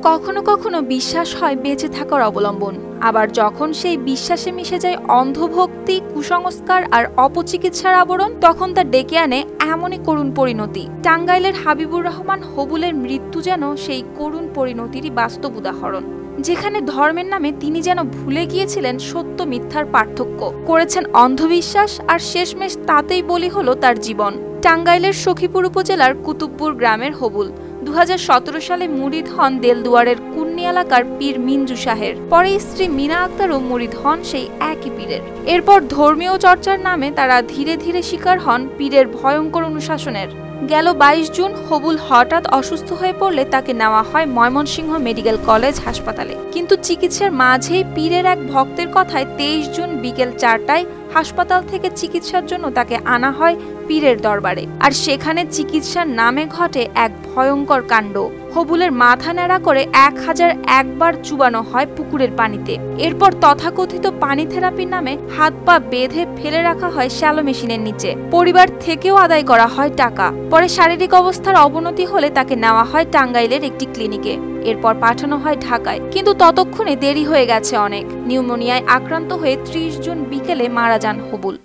কখনো কখনো বিশ্বাস হয় বেঁচে থাকার অবলম্বন, আবার যখন সেই বিশ্বাসে মিশে যায় অন্ধভক্তি, কুসংস্কার আর অপচিকিৎসার আবরণ, তখন তা ডেকে আনে এমনই করুণ পরিণতি। টাঙ্গাইলের হাবিবুর রহমান হবুলের মৃত্যু যেন সেই করুণ পরিণতিরই বাস্তব উদাহরণ, যেখানে ধর্মের নামে তিনি যেন ভুলে গিয়েছিলেন সত্য মিথ্যার পার্থক্য, করেছেন অন্ধবিশ্বাস, আর শেষমেশ তাতেই বলি হলো তার জীবন। টাঙ্গাইলের সখীপুর উপজেলার কুতুবপুর গ্রামের হবুল 2017 সালে মুরিদ হন দেলদুয়ারের কুন্নি এলাকার পীর মিঞ্জু শাহের। পরে স্ত্রী মিনা আক্তারও মুরিদ হন সেই একই পীরের। এরপর ধর্মীয় চর্চার নামে তারা ধীরে ধীরে শিকার হন পীরের ভয়ঙ্কর অনুশাসনের। গেল 22 জুন হবুল হঠাৎ অসুস্থ হয়ে পড়লে তাকে নেওয়া হয় ময়মনসিংহ মেডিকেল কলেজ হাসপাতালে। কিন্তু চিকিৎসার মাঝেই পীরের এক ভক্তের কথায় 23 জুন বিকেল 4টায় হাসপাতাল থেকে চিকিৎসার জন্য তাকে আনা হয় পীরের দরবারে। আর সেখানে চিকিৎসার নামে ঘটে এক ভয়ঙ্কর কাণ্ড। হবুলের মাথা ন্যাড়া করে 1001 বার চুবানো হয় পুকুরের পানিতে। এরপর তথাকথিত পানি থেরাপির নামে হাত পা বেঁধে ফেলে রাখা হয় শ্যালো মেশিনের নিচে। পরিবার থেকেও আদায় করা হয় টাকা। পরে শারীরিক অবস্থার অবনতি হলে তাকে নেওয়া হয় টাঙ্গাইলের একটি ক্লিনিকে। এরপর পাঠানো হয় ঢাকায়। কিন্তু ততক্ষণে দেরি হয়ে গেছে অনেক। নিউমোনিয়ায় আক্রান্ত হয়ে 30 জুন বিকেলে মারা যান হবুল।